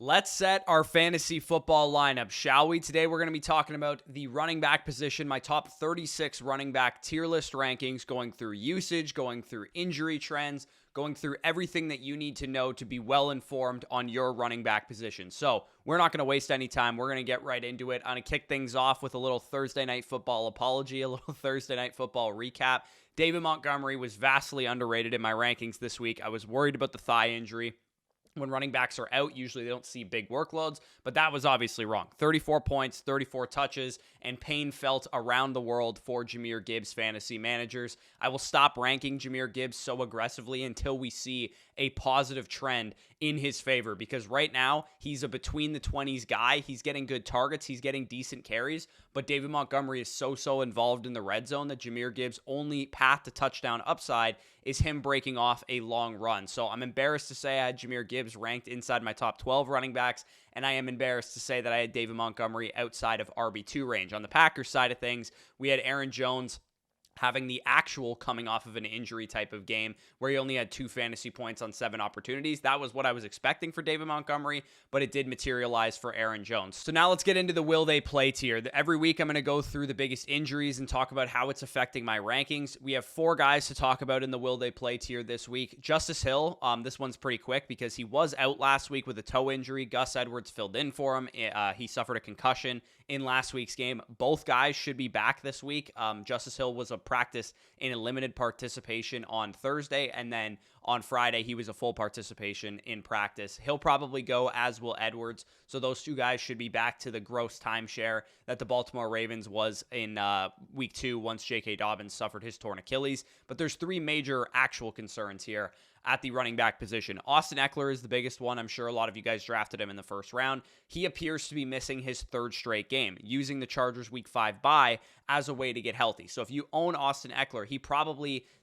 Let's set our fantasy football lineup, shall we? Today we're going to be talking about the running back position, my top 36 running back tier list rankings, going through usage, going through injury trends, going through everything that you need to know to be well informed on your running back position. So we're not going to waste any time. We're going to get right into it. I'm going to kick things off with a little Thursday Night Football apology, a little Thursday Night Football recap. David Montgomery was vastly underrated in my rankings this week. I was worried about the thigh injury. When running backs are out, usually they don't see big workloads, but that was obviously wrong. 34 points, 34 touches, and pain felt around the world for Jahmyr Gibbs fantasy managers. I will stop ranking Jahmyr Gibbs so aggressively until we see a positive trend in his favor, because right now he's a between the 20s guy. He's getting good targets. He's getting decent carries, but David Montgomery is so involved in the red zone that Jahmyr Gibbs' only path to touchdown upside is him breaking off a long run. So I'm embarrassed to say I had Jahmyr Gibbs ranked inside my top 12 running backs, and I am embarrassed to say that I had David Montgomery outside of RB2 range. On the Packers side of things, we had Aaron Jones having the actual coming off of an injury type of game where he only had 2 fantasy points on 7 opportunities. That was what I was expecting for David Montgomery, but it did materialize for Aaron Jones. So now let's get into the will they play tier. Every week I'm going to go through the biggest injuries and talk about how it's affecting my rankings. We have 4 guys to talk about in the will they play tier this week. Justice Hill, this one's pretty quick because he was out last week with a toe injury. Gus Edwards filled in for him. He suffered a concussion in last week's game. Both guys should be back this week. Justice Hill was a practice in a limited participation on Thursday, and then on Friday he was a full participation in practice. He'll probably go, as will Edwards, so those 2 guys should be back to the gross timeshare that the Baltimore Ravens was in week 2 once J.K. Dobbins suffered his torn Achilles. But there's 3 major actual concerns here at the running back position. Austin Eckler is the biggest one. I'm sure a lot of you guys drafted him in the first round. He appears to be missing his 3rd straight game, using the Chargers week 5 bye as a way to get healthy. So if you own Austin Eckler,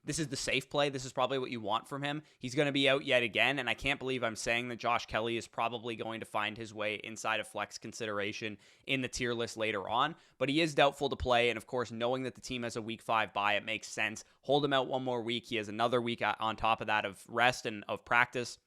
this is the safe play. This is probably what you want from him. He's going to be out yet again, and I can't believe I'm saying that Josh Kelly is probably going to find his way inside of flex consideration in the tier list later on, but he is doubtful to play, and of course, knowing that the team has a week 5 bye, it makes sense. Hold him out one more week. He has another week on top of that of rest and of practice,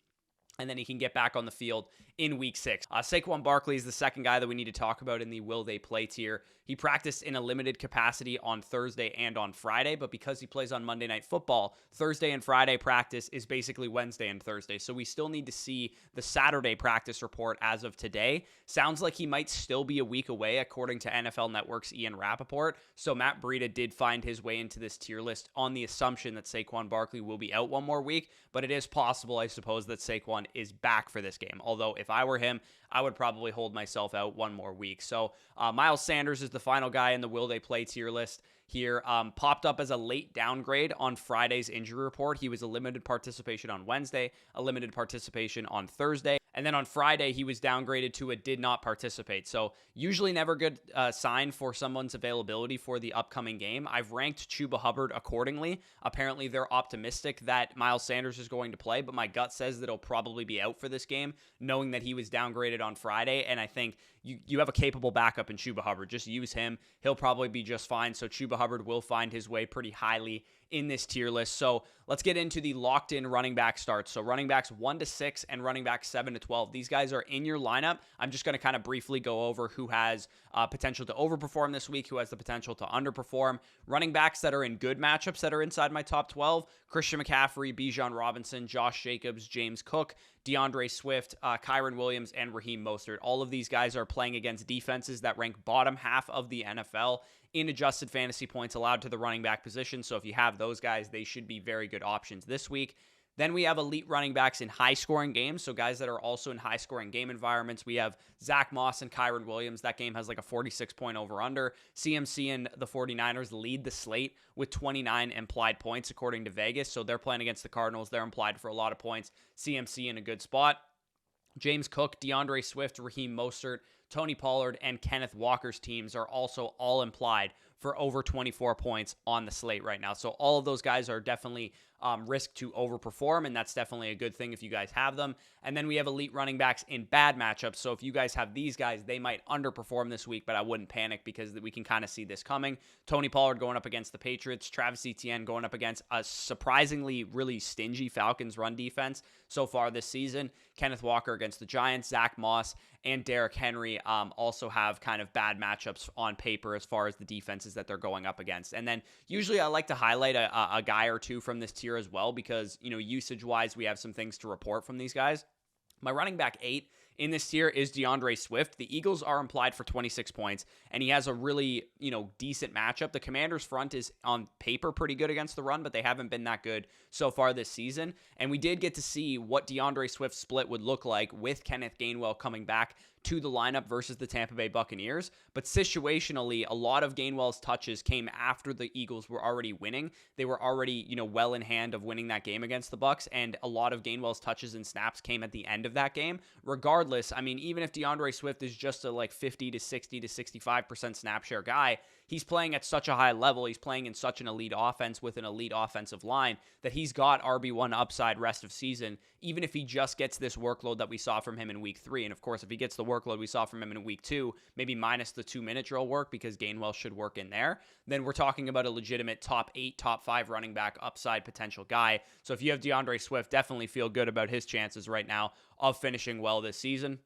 and then he can get back on the field in week 6. Saquon Barkley is the second guy that we need to talk about in the will they play tier. He practiced in a limited capacity on Thursday and on Friday, but because he plays on Monday Night Football, Thursday and Friday practice is basically Wednesday and Thursday. So we still need to see the Saturday practice report as of today. Sounds like he might still be a week away, according to NFL Network's Ian Rappaport. So Matt Breida did find his way into this tier list on the assumption that Saquon Barkley will be out one more week, but it is possible, I suppose, that Saquon is back for this game. Although if I were him, I would probably hold myself out one more week. So Miles Sanders is the final guy in the will they play tier list here. Popped up as a late downgrade on Friday's injury report. He was a limited participation on Wednesday, a limited participation on Thursday, and then on Friday he was downgraded to a did not participate. So usually never good sign for someone's availability for the upcoming game. I've ranked Chuba Hubbard accordingly. Apparently they're optimistic that Miles Sanders is going to play, but my gut says that he'll probably be out for this game, knowing that he was downgraded on Friday. And I think you have a capable backup in Chuba Hubbard. Just use him. He'll probably be just fine. So Chuba Hubbard will find his way pretty highly in this tier list. So let's get into the locked in running back starts. So running backs 1 to 6 and running backs 7 to 12. These guys are in your lineup. I'm just going to kind of briefly go over who has potential to overperform this week, who has the potential to underperform. Running backs that are in good matchups that are inside my top 12: Christian McCaffrey, Bijan Robinson, Josh Jacobs, James Cook, DeAndre Swift, Kyron Williams, and Raheem Mostert. All of these guys are playing against defenses that rank bottom half of the NFL in adjusted fantasy points allowed to the running back position. So if you have those guys, they should be very good options this week. Then we have elite running backs in high-scoring games, so guys that are also in high-scoring game environments. We have Zach Moss and Kyron Williams. That game has like a 46-point over-under. CMC and the 49ers lead the slate with 29 implied points, according to Vegas. So they're playing against the Cardinals. They're implied for a lot of points. CMC in a good spot. James Cook, DeAndre Swift, Raheem Mostert, Tony Pollard and Kenneth Walker's teams are also all implied for over 24 points on the slate right now. So all of those guys are definitely risk to overperform, and that's definitely a good thing if you guys have them. And then we have elite running backs in bad matchups. So if you guys have these guys, they might underperform this week, but I wouldn't panic because we can kind of see this coming. Tony Pollard going up against the Patriots, Travis Etienne going up against a surprisingly really stingy Falcons run defense so far this season. Kenneth Walker against the Giants, Zach Moss and Derrick Henry also have kind of bad matchups on paper as far as the defenses that they're going up against. And then usually I like to highlight a guy or two from this tier as well because, usage-wise, we have some things to report from these guys. My running back 8 in this tier is DeAndre Swift. The Eagles are implied for 26 points, and he has a really, decent matchup. The Commanders' front is on paper pretty good against the run, but they haven't been that good so far this season. And we did get to see what DeAndre Swift's split would look like with Kenneth Gainwell coming back to the lineup versus the Tampa Bay Buccaneers. But situationally, a lot of Gainwell's touches came after the Eagles were already winning. They were already, well in hand of winning that game against the Bucs, and a lot of Gainwell's touches and snaps came at the end of that game. Regardless, even if DeAndre Swift is just a 50 to 60 to 65% snap share guy, he's playing at such a high level. He's playing in such an elite offense with an elite offensive line that he's got RB1 upside rest of season, even if he just gets this workload that we saw from him in week 3. And of course, if he gets the workload we saw from him in week 2, maybe minus the 2-minute drill work because Gainwell should work in there, then we're talking about a legitimate top 8, top 5 running back upside potential guy. So if you have DeAndre Swift, definitely feel good about his chances right now of finishing well this season.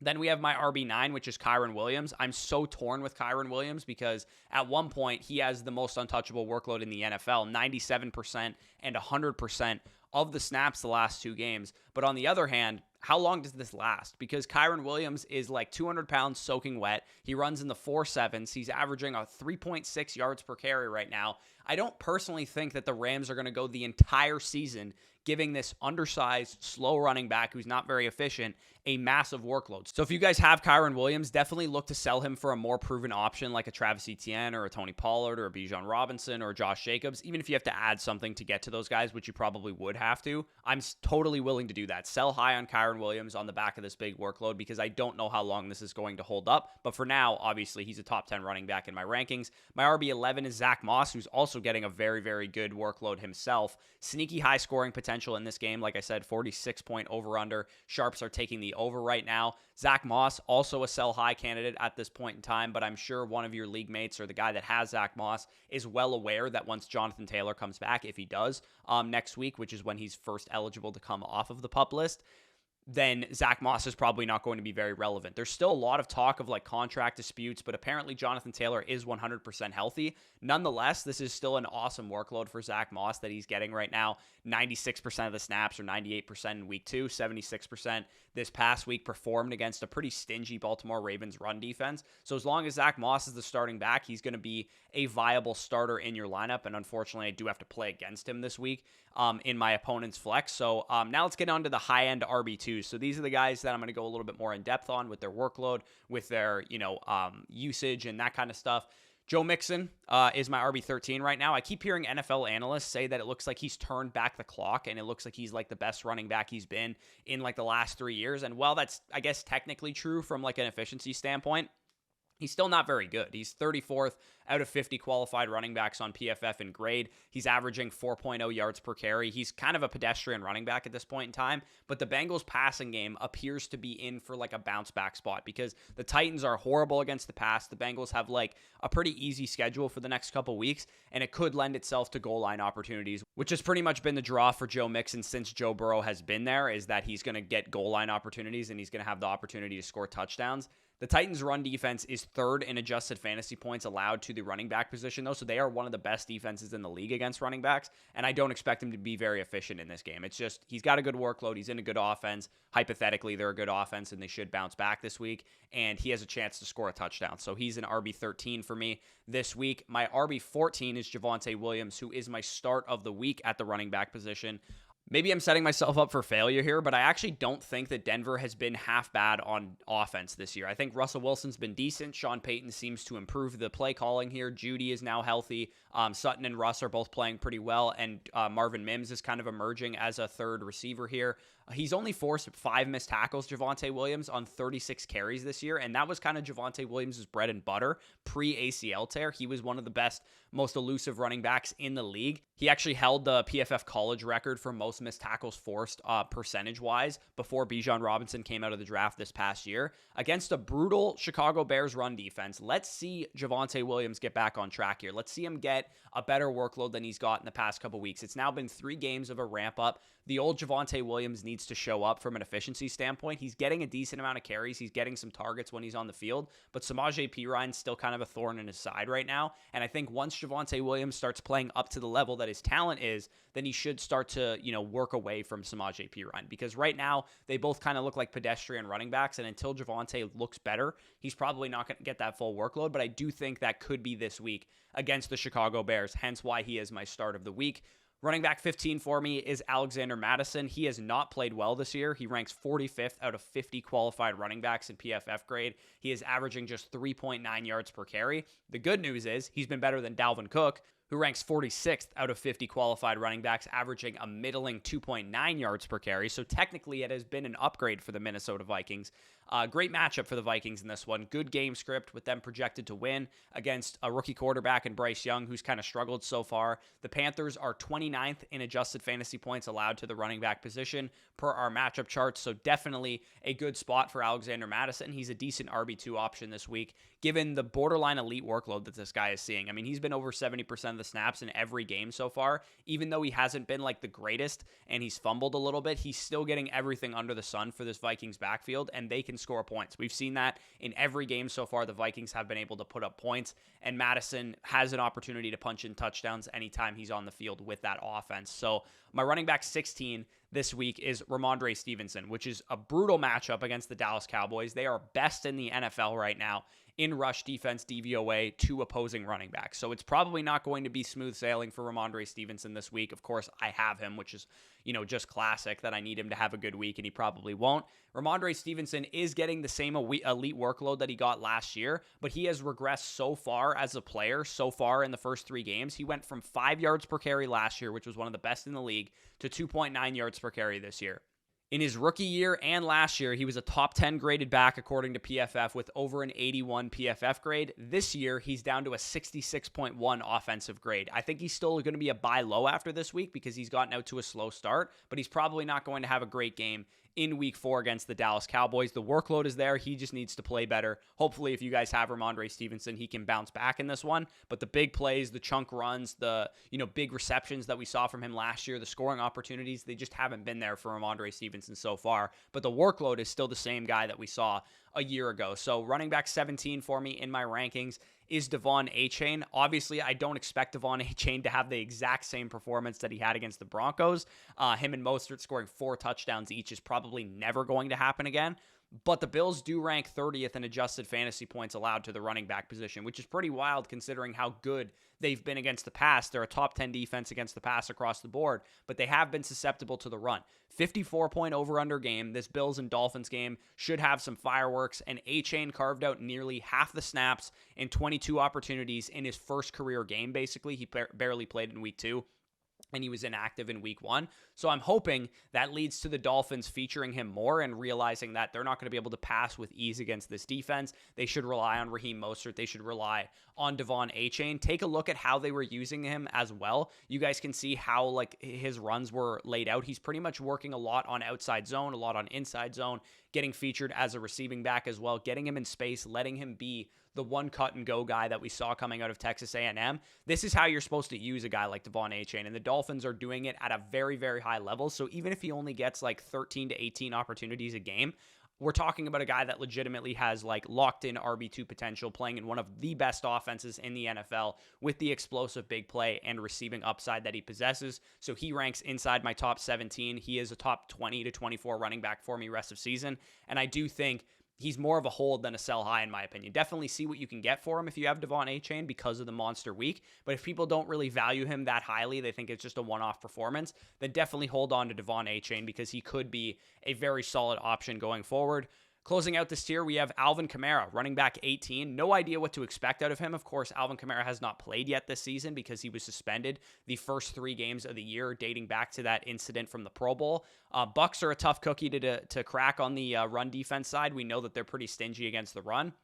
Then we have my RB9, which is Kyren Williams. I'm so torn with Kyren Williams because at one point he has the most untouchable workload in the NFL, 97% and 100% of the snaps the last 2 games. But on the other hand, how long does this last? Because Kyren Williams is 200 pounds soaking wet. He runs in the 4.7s. He's averaging a 3.6 yards per carry right now. I don't personally think that the Rams are going to go the entire season giving this undersized, slow running back who's not very efficient a massive workload. So if you guys have Kyren Williams, definitely look to sell him for a more proven option like a Travis Etienne or a Tony Pollard or a Bijan Robinson or Josh Jacobs. Even if you have to add something to get to those guys, which you probably would have to, I'm totally willing to do that. Sell high on Kyren Williams on the back of this big workload because I don't know how long this is going to hold up. But for now, obviously, he's a top 10 running back in my rankings. My RB11 is Zach Moss, who's also getting a very, very good workload himself. Sneaky high scoring potential in this game. Like I said, 46-point over-under. Sharps are taking the over right now. Zach Moss, also a sell high candidate at this point in time, but I'm sure one of your league mates or the guy that has Zach Moss is well aware that once Jonathan Taylor comes back, if he does, next week, which is when he's first eligible to come off of the PUP list, then Zach Moss is probably not going to be very relevant. There's still a lot of talk of contract disputes, but apparently Jonathan Taylor is 100% healthy. Nonetheless, this is still an awesome workload for Zach Moss that he's getting right now. 96% of the snaps or 98% in week 2, 76% this past week performed against a pretty stingy Baltimore Ravens run defense. So as long as Zach Moss is the starting back, he's going to be a viable starter in your lineup. And unfortunately, I do have to play against him this week in my opponent's flex. So now let's get on to the high-end RB2s. So these are the guys that I'm going to go a little bit more in depth on with their workload, with their usage and that kind of stuff. Joe Mixon is my RB13 right now. I keep hearing NFL analysts say that it looks like he's turned back the clock and it looks like he's the best running back he's been in the last 3 years. And while that's, I guess, technically true from an efficiency standpoint, he's still not very good. He's 34th out of 50 qualified running backs on PFF in grade. He's averaging 4.0 yards per carry. He's kind of a pedestrian running back at this point in time, but the Bengals passing game appears to be in for a bounce back spot because the Titans are horrible against the pass. The Bengals have a pretty easy schedule for the next couple weeks, and it could lend itself to goal line opportunities, which has pretty much been the draw for Joe Mixon since Joe Burrow has been there, is that he's going to get goal line opportunities and he's going to have the opportunity to score touchdowns. The Titans' run defense is 3rd in adjusted fantasy points allowed to the running back position, though, so they are one of the best defenses in the league against running backs, and I don't expect him to be very efficient in this game. It's just, he's got a good workload, he's in a good offense. Hypothetically, they're a good offense, and they should bounce back this week, and he has a chance to score a touchdown. So he's an RB13 for me this week. My RB14 is Javonte Williams, who is my start of the week at the running back position. Maybe I'm setting myself up for failure here, but I actually don't think that Denver has been half bad on offense this year. I think Russell Wilson's been decent. Sean Payton seems to improve the play calling here. Judy is now healthy. Sutton and Russ are both playing pretty well, and Marvin Mims is kind of emerging as a third receiver here. He's only forced 5 missed tackles, Javonte Williams, on 36 carries this year, and that was kind of Javonte Williams' bread and butter pre-ACL tear. He was one of the best, most elusive running backs in the league. He actually held the PFF college record for most missed tackles forced percentage-wise before Bijan Robinson came out of the draft this past year. Against a brutal Chicago Bears run defense, let's see Javonte Williams get back on track here. Let's see him get a better workload than he's got in the past couple weeks. It's now been 3 games of a ramp-up. The old Javonte Williams needs to show up from an efficiency standpoint. He's getting a decent amount of carries. He's getting some targets when he's on the field, but Samaje Perine's still kind of a thorn in his side right now. And I think once Javonte Williams starts playing up to the level that his talent is, then he should start to, work away from Samaje Perine, because right now they both kind of look like pedestrian running backs. And until Javonte looks better, he's probably not going to get that full workload. But I do think that could be this week against the Chicago Bears, hence why he is my start of the week. Running back 15 for me is Alexander Mattison. He has not played well this year. He ranks 45th out of 50 qualified running backs in PFF grade. He is averaging just 3.9 yards per carry. The good news is he's been better than Dalvin Cook, who ranks 46th out of 50 qualified running backs, averaging a middling 2.9 yards per carry. So technically it has been an upgrade for the Minnesota Vikings. Great matchup for the Vikings in this one. Good game script with them projected to win against a rookie quarterback in Bryce Young, who's kind of struggled so far. The Panthers are 29th in adjusted fantasy points allowed to the running back position per our matchup charts. So definitely a good spot for Alexander Mattison. He's a decent RB2 option this week, given the borderline elite workload that this guy is seeing. I mean, he's been over 70% of the snaps in every game so far. Even though he hasn't been like the greatest and he's fumbled a little bit, he's still getting everything under the sun for this Vikings backfield, and they can score points. We've seen that in every game so far. The Vikings have been able to put up points, and Madison has an opportunity to punch in touchdowns anytime he's on the field with that offense. So my running back 16 this week is Ramondre Stevenson, which is a brutal matchup against the Dallas Cowboys. They are best in the NFL right now in rush defense DVOA to opposing running backs. So it's probably not going to be smooth sailing for Ramondre Stevenson this week. Of course, I have him, which is, just classic that I need him to have a good week, and he probably won't. Ramondre Stevenson is getting the same elite workload that he got last year, but he has regressed so far as a player, so far in the first 3 games. He went from 5 yards per carry last year, which was one of the best in the league, to 2.9 yards per carry this year. In his rookie year and last year, he was a top 10 graded back according to PFF with over an 81 PFF grade. This year, he's down to a 66.1 offensive grade. I think he's still going to be a buy low after this week because he's gotten out to a slow start, but he's probably not going to have a great game in week 4 against the Dallas Cowboys. The workload is there. He just needs to play better. Hopefully, if you guys have Ramondre Stevenson, he can bounce back in this one. But the big plays, the chunk runs, the big receptions that we saw from him last year, the scoring opportunities, they just haven't been there for Ramondre Stevenson so far. But the workload is still the same guy that we saw a year ago. So running back 17 for me in my rankings is Devon Achane. Obviously, I don't expect Devon Achane to have the exact same performance that he had against the Broncos. Him and Mostert scoring 4 touchdowns each is probably never going to happen again. But the Bills do rank 30th in adjusted fantasy points allowed to the running back position, which is pretty wild considering how good they've been against the pass. They're a top 10 defense against the pass across the board, but they have been susceptible to the run. 54-point over-under game. This Bills and Dolphins game should have some fireworks, and Achane carved out nearly half the snaps in 22 opportunities in his first career game, basically. He barely played in week 2. And he was inactive in week 1. So I'm hoping that leads to the Dolphins featuring him more and realizing that they're not going to be able to pass with ease against this defense. They should rely on Raheem Mostert. They should rely on Devon Achane. Take a look at how they were using him as well. You guys can see how his runs were laid out. He's pretty much working a lot on outside zone, a lot on inside zone, getting featured as a receiving back as well, getting him in space, letting him be the one cut and go guy that we saw coming out of Texas A&M. This is how you're supposed to use a guy like Devon Achane, and the Dolphins are doing it at a very, very high level. So even if he only gets 13 to 18 opportunities a game, we're talking about a guy that legitimately has locked in RB2 potential, playing in one of the best offenses in the NFL with the explosive big play and receiving upside that he possesses. So he ranks inside my top 17. He is a top 20 to 24 running back for me rest of season. And I do think he's more of a hold than a sell high, in my opinion. Definitely see what you can get for him if you have Devon Achane because of the monster week. But if people don't really value him that highly, they think it's just a one-off performance, then definitely hold on to Devon Achane because he could be a very solid option going forward. Closing out this tier, we have Alvin Kamara, running back 18. No idea what to expect out of him. Of course, Alvin Kamara has not played yet this season because he was suspended the first 3 games of the year, dating back to that incident from the Pro Bowl. Bucks are a tough cookie to crack on the run defense side. We know that they're pretty stingy against the run.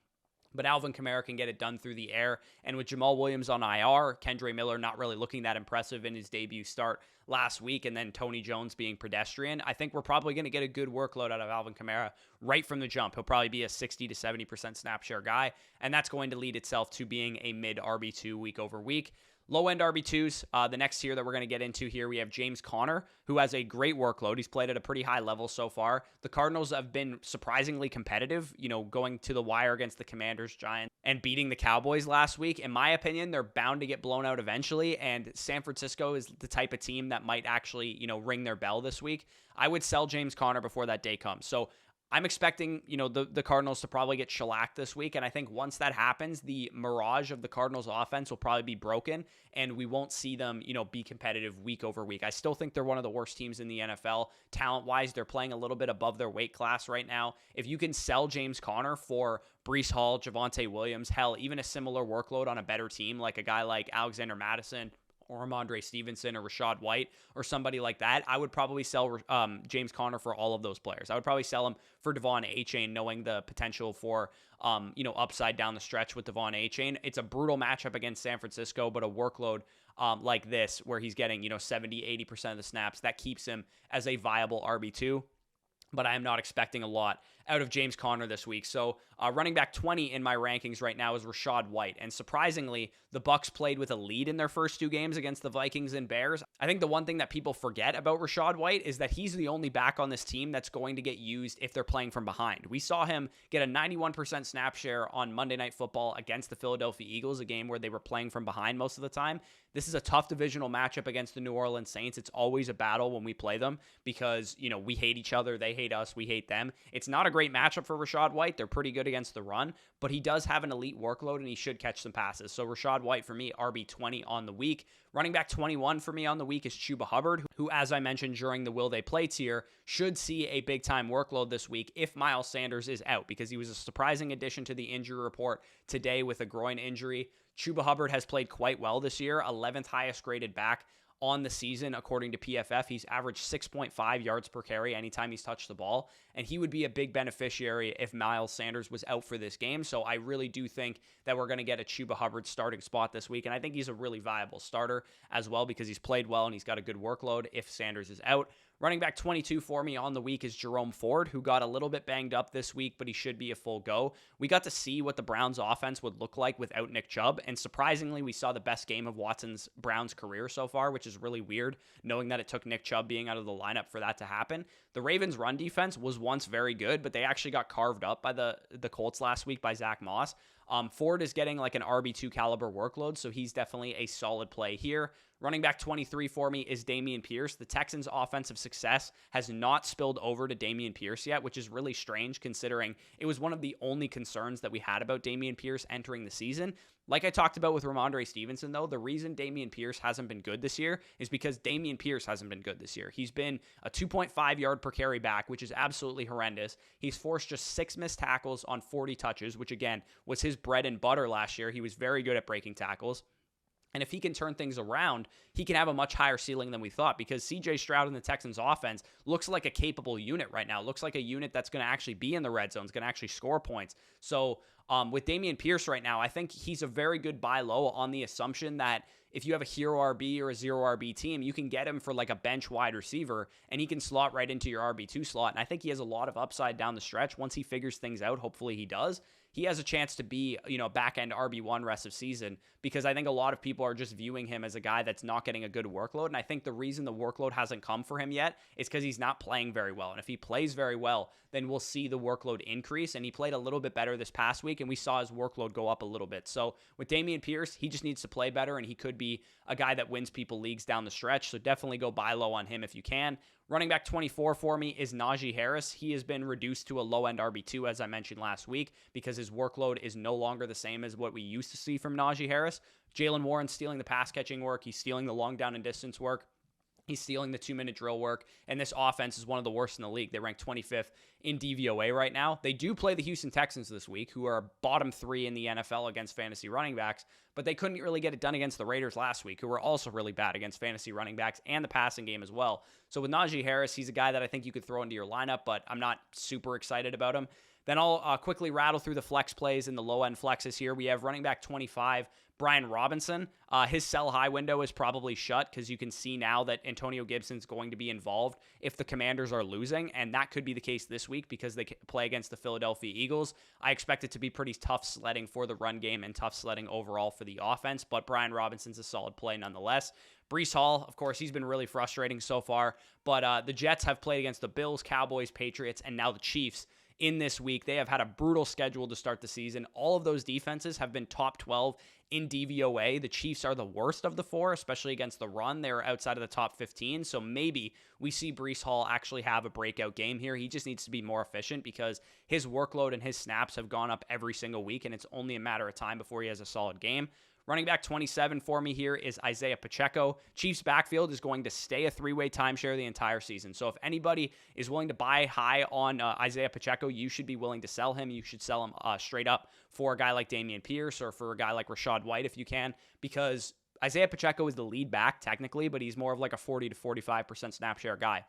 But Alvin Kamara can get it done through the air. And with Jamal Williams on IR, Kendre Miller not really looking that impressive in his debut start last week, and then Tony Jones being pedestrian, I think we're probably going to get a good workload out of Alvin Kamara right from the jump. He'll probably be a 60 to 70% snap share guy, and that's going to lead itself to being a mid RB2 week over week. Low-end RB2s, the next tier that we're going to get into here, we have James Conner, who has a great workload. He's played at a pretty high level so far. The Cardinals have been surprisingly competitive, going to the wire against the Commanders, Giants, and beating the Cowboys last week. In my opinion, they're bound to get blown out eventually, and San Francisco is the type of team that might actually, ring their bell this week. I would sell James Conner before that day comes. So I'm expecting, the Cardinals to probably get shellacked this week. And I think once that happens, the mirage of the Cardinals offense will probably be broken and we won't see them, be competitive week over week. I still think they're one of the worst teams in the NFL. Talent-wise, they're playing a little bit above their weight class right now. If you can sell James Conner for Breece Hall, Javonte Williams, hell, even a similar workload on a better team, like a guy like Alexander Mattison, or Ramondre Stevenson or Rashad White or somebody like that, I would probably sell James Conner for all of those players. I would probably sell him for Devon Achane, knowing the potential for, upside down the stretch with Devon Achane. It's a brutal matchup against San Francisco, but a workload like this where he's getting, 70, 80% of the snaps, that keeps him as a viable RB2. But I am not expecting a lot out of James Conner this week. So running back 20 in my rankings right now is Rashad White. And surprisingly, the Bucs played with a lead in their first 2 games against the Vikings and Bears. I think the one thing that people forget about Rashad White is that he's the only back on this team that's going to get used if they're playing from behind. We saw him get a 91% snap share on Monday Night Football against the Philadelphia Eagles, a game where they were playing from behind most of the time. This is a tough divisional matchup against the New Orleans Saints. It's always a battle when we play them because, we hate each other. They hate us. We hate them. It's not a great matchup for Rashad White. They're pretty good against the run, but he does have an elite workload and he should catch some passes. So Rashad White for me, RB20 on the week. Running back 21 for me on the week is Chuba Hubbard, who, as I mentioned during the Will They Play tier, should see a big-time workload this week if Miles Sanders is out, because he was a surprising addition to the injury report today with a groin injury. Chuba Hubbard has played quite well this year, 11th highest graded back on the season, according to PFF. He's averaged 6.5 yards per carry anytime he's touched the ball, and he would be a big beneficiary if Miles Sanders was out for this game. So I really do think that we're going to get a Chuba Hubbard starting spot this week, and I think he's a really viable starter as well because he's played well and he's got a good workload if Sanders is out. Running back 22 for me on the week is Jerome Ford, who got a little bit banged up this week, but he should be a full go. We got to see what the Browns offense would look like without Nick Chubb, and surprisingly, we saw the best game of Browns career so far, which is really weird, knowing that it took Nick Chubb being out of the lineup for that to happen. The Ravens' run defense was once very good, but they actually got carved up by the Colts last week by Zach Moss. Ford is getting like an RB2 caliber workload, so he's definitely a solid play here. Running back 23 for me is Dameon Pierce. The Texans' offensive success has not spilled over to Dameon Pierce yet, which is really strange considering it was one of the only concerns that we had about Dameon Pierce entering the season. Like I talked about with Ramondre Stevenson, though, the reason Dameon Pierce hasn't been good this year is because Dameon Pierce hasn't been good this year. He's been a 2.5 yard per carry back, which is absolutely horrendous. He's forced just 6 missed tackles on 40 touches, which again was his bread and butter last year. He was very good at breaking tackles. And if he can turn things around, he can have a much higher ceiling than we thought, because CJ Stroud and the Texans offense looks like a capable unit right now. Looks like a unit that's going to actually be in the red zone, is going to actually score points. So with Dameon Pierce right now, I think he's a very good buy low on the assumption that if you have a hero RB or a zero RB team, you can get him for like a bench wide receiver and he can slot right into your RB2 slot. And I think he has a lot of upside down the stretch once he figures things out. Hopefully he does. He has a chance to be, back-end RB1 rest of season, because I think a lot of people are just viewing him as a guy that's not getting a good workload. And I think the reason the workload hasn't come for him yet is because he's not playing very well. And if he plays very well, then we'll see the workload increase. And he played a little bit better this past week, and we saw his workload go up a little bit. So with Dameon Pierce, he just needs to play better, and he could be a guy that wins people leagues down the stretch. So definitely go buy low on him if you can. Running back 24 for me is Najee Harris. He has been reduced to a low-end RB2, as I mentioned last week, because his workload is no longer the same as what we used to see from Najee Harris. Jaylen Warren stealing the pass-catching work. He's stealing the long down and distance work. He's stealing the 2-minute drill work, and this offense is one of the worst in the league. They rank 25th in DVOA right now. They do play the Houston Texans this week, who are bottom 3 in the NFL against fantasy running backs, but they couldn't really get it done against the Raiders last week, who were also really bad against fantasy running backs and the passing game as well. So with Najee Harris, he's a guy that I think you could throw into your lineup, but I'm not super excited about him. Then I'll quickly rattle through the flex plays and the low-end flexes here. We have running back 25, Brian Robinson. His sell-high window is probably shut because you can see now that Antonio Gibson's going to be involved if the Commanders are losing, and that could be the case this week because they play against the Philadelphia Eagles. I expect it to be pretty tough sledding for the run game and tough sledding overall for the offense, but Brian Robinson's a solid play nonetheless. Breece Hall, of course, he's been really frustrating so far, but the Jets have played against the Bills, Cowboys, Patriots, and now the Chiefs in this week. They have had a brutal schedule to start the season. All of those defenses have been top 12 in DVOA. The Chiefs are the worst of the 4, especially against the run. They're outside of the top 15, so maybe we see Breece Hall actually have a breakout game here. He just needs to be more efficient because his workload and his snaps have gone up every single week, and it's only a matter of time before he has a solid game. Running back 27 for me here is Isaiah Pacheco. Chiefs backfield is going to stay a 3-way timeshare the entire season. So if anybody is willing to buy high on Isaiah Pacheco, you should be willing to sell him. You should sell him straight up for a guy like Dameon Pierce or for a guy like Rachaad White if you can, because Isaiah Pacheco is the lead back technically, but he's more of like a 40 to 45% snap share guy.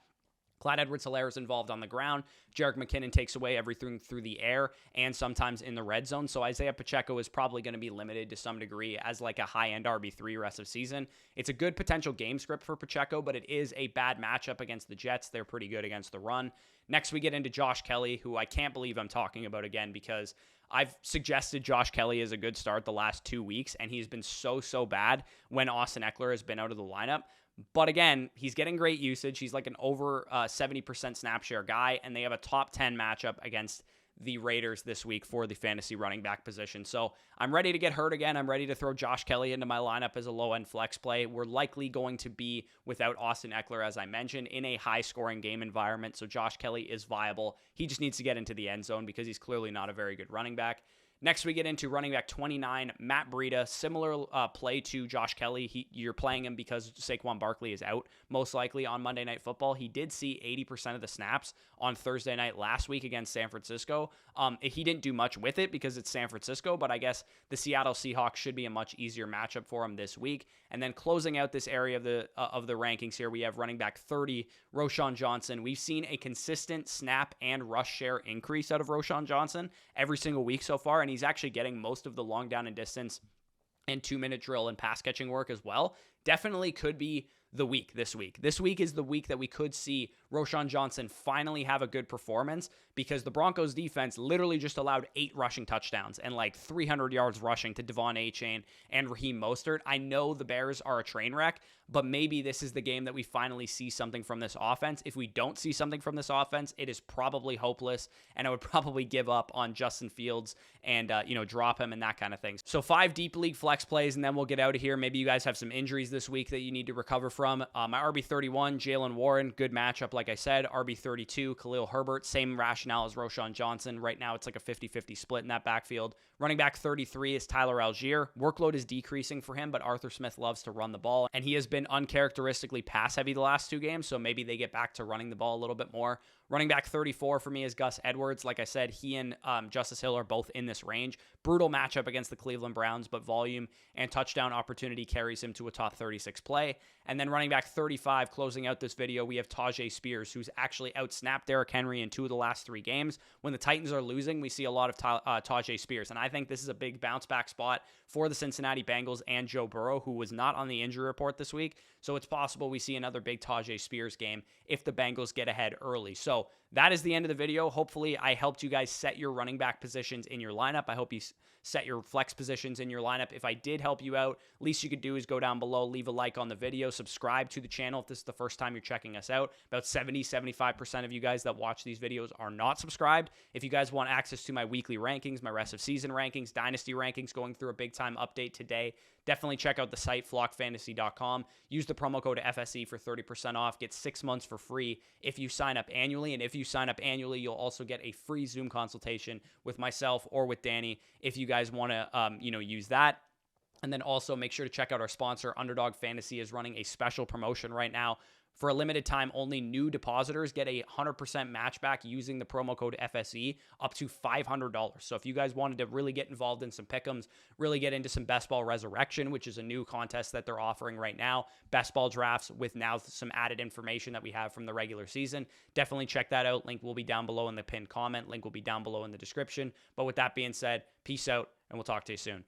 Clyde Edwards-Helaire is involved on the ground. Jerick McKinnon takes away everything through the air and sometimes in the red zone. So Isaiah Pacheco is probably going to be limited to some degree as like a high-end RB3 rest of season. It's a good potential game script for Pacheco, but it is a bad matchup against the Jets. They're pretty good against the run. Next, we get into Josh Kelly, who I can't believe I'm talking about again because I've suggested Josh Kelly as a good start the last 2 weeks, and he's been so bad when Austin Eckler has been out of the lineup. But again, he's getting great usage. He's like an over 70% snap share guy, and they have a top 10 matchup against the Raiders this week for the fantasy running back position. So I'm ready to get hurt again. I'm ready to throw Josh Kelly into my lineup as a low-end flex play. We're likely going to be without Austin Eckler, as I mentioned, in a high-scoring game environment. So Josh Kelly is viable. He just needs to get into the end zone because he's clearly not a very good running back. Next, we get into running back 29, Matt Breida. Similar play to Josh Kelly. You're playing him because Saquon Barkley is out, most likely on Monday Night Football. He did see 80% of the snaps on Thursday night last week against San Francisco. He didn't do much with it because it's San Francisco, but I guess the Seattle Seahawks should be a much easier matchup for him this week. And then closing out this area of the rankings here, we have running back 30, Roschon Johnson. We've seen a consistent snap and rush share increase out of Roschon Johnson every single week so far, and he's actually getting most of the long down and distance and 2-minute drill and pass catching work as well. Definitely could be the week this week. This week is the week that we could see Roschon Johnson finally have a good performance because the Broncos defense literally just allowed 8 rushing touchdowns and like 300 yards rushing to Devon Achane and Raheem Mostert. I know the Bears are a train wreck, but maybe this is the game that we finally see something from this offense. If we don't see something from this offense, it is probably hopeless, and I would probably give up on Justin Fields and drop him and that kind of thing. So 5 deep league flex plays, and then we'll get out of here. Maybe you guys have some injuries this week that you need to recover from. My RB31, Jalen Warren, good matchup, like I said. RB32, Khalil Herbert, same rationale as Roschon Johnson. Right now, it's like a 50-50 split in that backfield. Running back 33 is Tyler Algier. Workload is decreasing for him, but Arthur Smith loves to run the ball, and he has been uncharacteristically pass-heavy the last 2 games, so maybe they get back to running the ball a little bit more. Running back 34 for me is Gus Edwards. Like I said, he and Justice Hill are both in this range. Brutal matchup against the Cleveland Browns, but volume and touchdown opportunity carries him to a top 36 play. And then running back 35, closing out this video, we have Tajay Spears, who's actually outsnapped Derrick Henry in 2 of the last 3 games. When the Titans are losing, we see a lot of Tajay Spears, and I think this is a big bounce-back spot for the Cincinnati Bengals and Joe Burrow, who was not on the injury report this week. So it's possible we see another big Tajay Spears game if the Bengals get ahead early. So that is the end of the video. Hopefully, I helped you guys set your running back positions in your lineup. I hope you set your flex positions in your lineup. If I did help you out, least you could do is go down below, leave a like on the video, subscribe to the channel if this is the first time you're checking us out. About 70-75% of you guys that watch these videos are not subscribed. If you guys want access to my weekly rankings, my rest of season rankings, dynasty rankings, going through a big time update today, definitely check out the site, flockfantasy.com. Use the promo code FSE for 30% off. Get 6 months for free if you sign up annually. And if you sign up annually, you'll also get a free Zoom consultation with myself or with Danny if you guys want to, use that. And then also make sure to check out our sponsor. Underdog Fantasy is running a special promotion right now For a limited time, only new depositors get a 100% match back using the promo code FSE up to $500. So if you guys wanted to really get involved in some pick'ems, really get into some best ball resurrection, which is a new contest that they're offering right now, best ball drafts with now some added information that we have from the regular season, definitely check that out. Link will be down below in the pinned comment. Link will be down below in the description. But with that being said, peace out, and we'll talk to you soon.